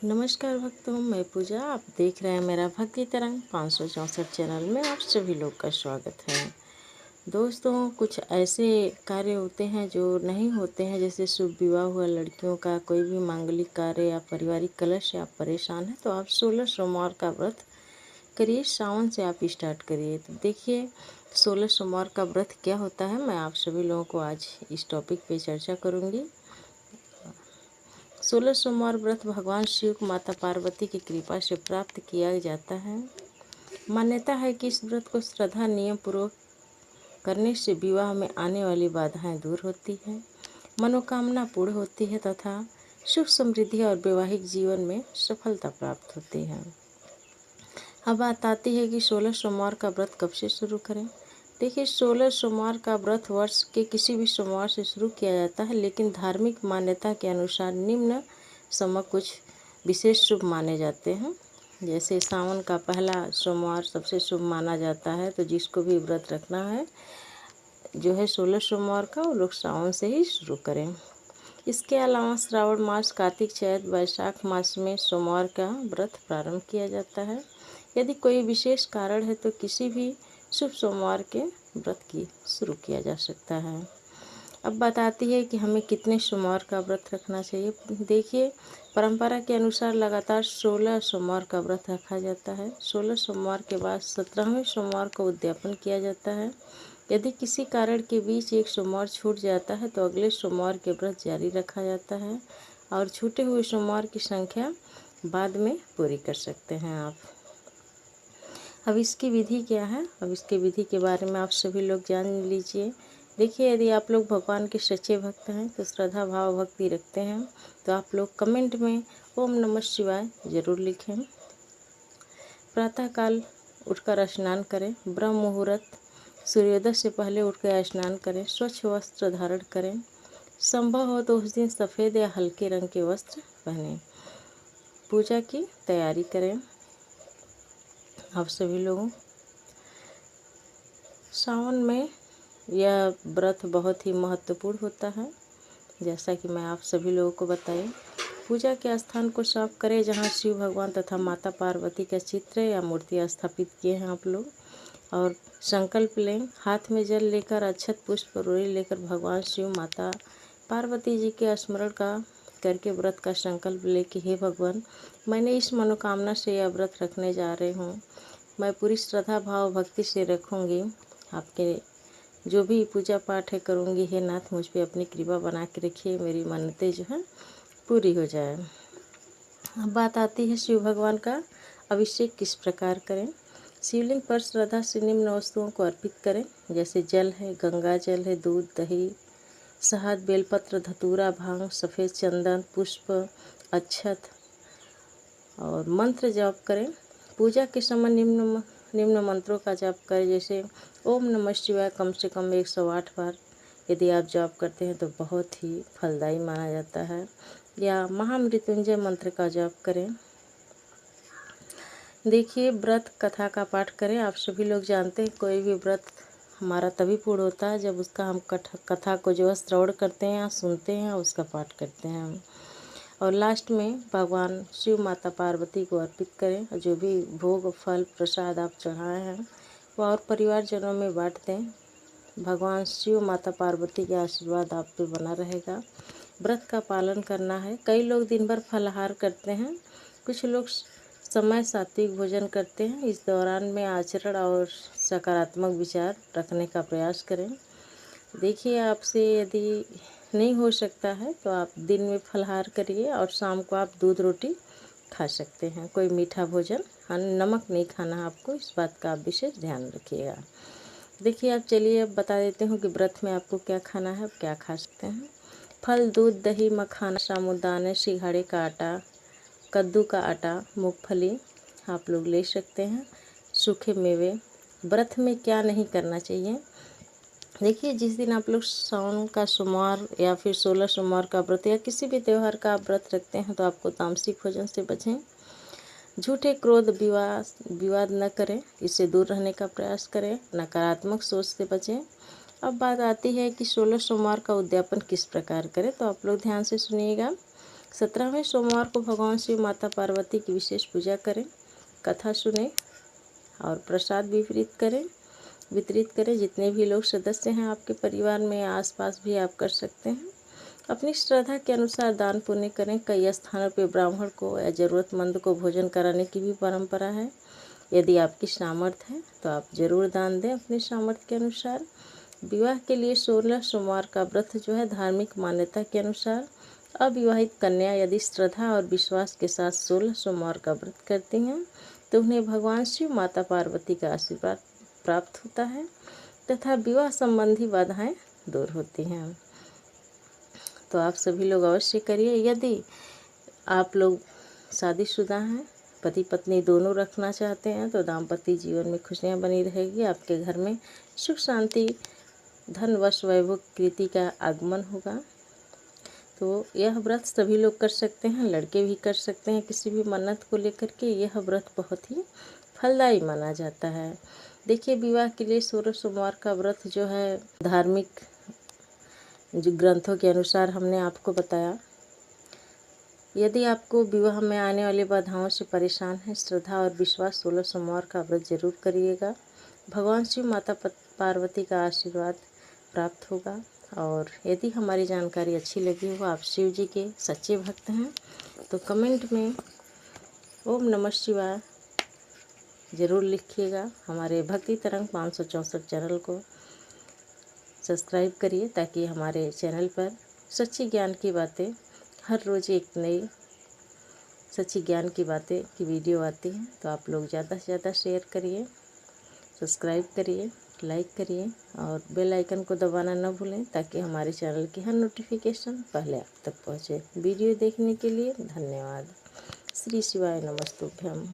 नमस्कार भक्तों, मैं पूजा। आप देख रहे हैं मेरा भक्ति तरंग 564 चैनल में आप सभी लोग का स्वागत है। दोस्तों, कुछ ऐसे कार्य होते हैं जो नहीं होते हैं, जैसे शुभ विवाह हुआ, लड़कियों का कोई भी मांगलिक कार्य या पारिवारिक कलश से आप परेशान हैं तो आप 16 सोमवार का व्रत करिए। सावन से आप स्टार्ट करिए। तो देखिए 16 सोमवार का व्रत क्या होता है, मैं आप सभी लोगों को आज इस टॉपिक पे चर्चा करूँगी। 16 सोमवार व्रत भगवान शिव को माता पार्वती की कृपा से प्राप्त किया जाता है। मान्यता है कि इस व्रत को श्रद्धा नियम पूर्वक करने से विवाह में आने वाली बाधाएं दूर होती है, मनोकामना पूर्ण होती है तथा सुख समृद्धि और वैवाहिक जीवन में सफलता प्राप्त होती है। अब बात आती है कि 16 सोमवार का व्रत कब से शुरू करें। देखिए 16 सोमवार का व्रत वर्ष के किसी भी सोमवार से शुरू किया जाता है, लेकिन धार्मिक मान्यता के अनुसार निम्न समय कुछ विशेष शुभ माने जाते हैं। जैसे सावन का पहला सोमवार सबसे शुभ माना जाता है, तो जिसको भी व्रत रखना है जो है 16 सोमवार का, वो लोग सावन से ही शुरू करें। इसके अलावा श्रावण मास, कार्तिक, चैत, वैशाख मास में सोमवार का व्रत प्रारंभ किया जाता है। यदि कोई विशेष कारण है तो किसी भी शुभ सोमवार के व्रत की शुरू किया जा सकता है। अब बात आती है कि हमें कितने सोमवार का व्रत रखना चाहिए। देखिए परंपरा के अनुसार लगातार 16 सोमवार का व्रत रखा जाता है। 16 सोमवार के बाद 17वें सोमवार का उद्यापन किया जाता है। यदि किसी कारण के बीच एक सोमवार छूट जाता है तो अगले सोमवार के व्रत जारी रखा जाता है और छूटे हुए सोमवार की संख्या बाद में पूरी कर सकते हैं आप। अब इसकी विधि क्या है, अब इसकी विधि के बारे में आप सभी लोग जान लीजिए। देखिए यदि आप लोग भगवान के सच्चे भक्त हैं, तो श्रद्धा भाव भक्ति रखते हैं, तो आप लोग कमेंट में ओम नमः शिवाय ज़रूर लिखें। प्रातःकाल उठकर स्नान करें, ब्रह्म मुहूर्त सूर्योदय से पहले उठकर स्नान करें, स्वच्छ वस्त्र धारण करें, संभव हो तो उस दिन सफ़ेद या हल्के रंग के वस्त्र पहनें। पूजा की तैयारी करें। आप सभी लोगों, सावन में यह व्रत बहुत ही महत्वपूर्ण होता है, जैसा कि मैं आप सभी लोगों को बताई। पूजा के स्थान को साफ करें जहां शिव भगवान तथा माता पार्वती का चित्र या मूर्ति स्थापित किए हैं आप लोग, और संकल्प लें। हाथ में जल लेकर, अक्षत, पुष्प, रोली लेकर भगवान शिव, माता पार्वती जी के स्मरण करके व्रत का संकल्प ले कि हे भगवान, मैंने इस मनोकामना से यह व्रत रखने जा रही हूँ। मैं पूरी श्रद्धा भाव भक्ति से रखूँगी। आपके जो भी पूजा पाठ है करूँगी। हे नाथ, मुझ पे अपनी कृपा बना के रखिए, मेरी मन्नतें जो है पूरी हो जाए। अब बात आती है शिव भगवान का अभिषेक किस प्रकार करें। शिवलिंग पर श्रद्धा से निम्न वस्तुओं को अर्पित करें, जैसे जल है, गंगा जल है, दूध, दही, शहद, बेलपत्र, धतूरा, भांग, सफ़ेद चंदन, पुष्प, अक्षत और मंत्र जाप करें। पूजा के समय निम्न मंत्रों का जाप करें, जैसे ओम नमः शिवाय कम से कम 108 बार यदि आप जाप करते हैं तो बहुत ही फलदायी माना जाता है, या महामृत्युंजय मंत्र का जाप करें। देखिए व्रत कथा का पाठ करें। आप सभी लोग जानते हैं कोई भी व्रत हमारा तभी पूर्ण होता है जब उसका हम कथा को जो है श्रवण करते हैं या सुनते हैं, उसका पाठ करते हैं। और लास्ट में भगवान शिव, माता पार्वती को अर्पित करें। जो भी भोग, फल, प्रसाद आप चढ़ाए हैं वो और परिवारजनों में बांट दें। भगवान शिव, माता पार्वती का आशीर्वाद आप पे बना रहेगा। व्रत का पालन करना है। कई लोग दिन भर फलाहार करते हैं, कुछ लोग समय सात्विक भोजन करते हैं। इस दौरान में आचरण और सकारात्मक विचार रखने का प्रयास करें। देखिए आपसे यदि नहीं हो सकता है तो आप दिन में फलाहार करिए और शाम को आप दूध रोटी खा सकते हैं। कोई मीठा भोजन, नमक नहीं खाना है आपको, इस बात का आप विशेष ध्यान रखिएगा। देखिए अब चलिए अब बता देती हूँ कि व्रत में आपको क्या खाना है, क्या खा सकते हैं। फल, दूध, दही, मखाना, साबूदाना, सिंघाड़े का आटा, कद्दू का आटा, मूंगफली आप लोग ले सकते हैं, सूखे मेवे। व्रत में क्या नहीं करना चाहिए। देखिए जिस दिन आप लोग सावन का सोमवार या फिर 16 सोमवार का व्रत या किसी भी त्यौहार का आप व्रत रखते हैं तो आपको तामसिक भोजन से बचें। झूठे क्रोध, विवाद न करें, इससे दूर रहने का प्रयास करें। नकारात्मक सोच से बचें। अब बात आती है कि 16 सोमवार का उद्यापन किस प्रकार करें, तो आप लोग ध्यान से सुनिएगा। 17वें सोमवार को भगवान शिव माता पार्वती की विशेष पूजा करें, कथा सुने और प्रसाद वितरित करें। जितने भी लोग सदस्य हैं आपके परिवार में या आसपास भी आप कर सकते हैं। अपनी श्रद्धा के अनुसार दान पुण्य करें। कई स्थानों पर ब्राह्मण को या ज़रूरतमंद को भोजन कराने की भी परंपरा है। यदि आपकी सामर्थ्य है तो आप जरूर दान दें अपने सामर्थ्य के अनुसार। विवाह के लिए 16 सोमवार का व्रत जो है धार्मिक मान्यता के अनुसार अविवाहित कन्या यदि श्रद्धा और विश्वास के साथ 16 सोमवार का व्रत करती हैं तो उन्हें भगवान शिव माता पार्वती का आशीर्वाद प्राप्त होता है तथा विवाह संबंधी बाधाएं दूर होती हैं। तो आप सभी लोग अवश्य करिए। यदि आप लोग शादीशुदा हैं, पति पत्नी दोनों रखना चाहते हैं तो दाम्पत्य जीवन में खुशियां बनी रहेगी। आपके घर में सुख शांति, धन, वश, वैभव, कीर्ति का आगमन होगा। तो यह व्रत सभी लोग कर सकते हैं, लड़के भी कर सकते हैं किसी भी मन्नत को लेकर के। यह व्रत बहुत ही फलदायी माना जाता है। देखिए, विवाह के लिए 16 सोमवार का व्रत जो है धार्मिक जो ग्रंथों के अनुसार हमने आपको बताया। यदि आपको विवाह में आने वाली बाधाओं से परेशान हैं, श्रद्धा और विश्वास 16 सोमवार का व्रत जरूर करिएगा। भगवान शिव माता पार्वती का आशीर्वाद प्राप्त होगा। और यदि हमारी जानकारी अच्छी लगी हो, आप शिव जी के सच्चे भक्त हैं, तो कमेंट में ओम नमः शिवाय ज़रूर लिखिएगा। हमारे भक्ति तरंग 564 चैनल को सब्सक्राइब करिए ताकि हमारे चैनल पर सच्ची ज्ञान की बातें, हर रोज़ एक नई सच्ची ज्ञान की बातें की वीडियो आती हैं। तो आप लोग ज़्यादा से ज़्यादा शेयर करिए, सब्सक्राइब करिए, लाइक करिए और बेल आइकन को दबाना न भूलें ताकि हमारे चैनल की हर नोटिफिकेशन पहले आप तक पहुँचे। वीडियो देखने के लिए धन्यवाद। श्री शिवाय नमस्तुभ्यम।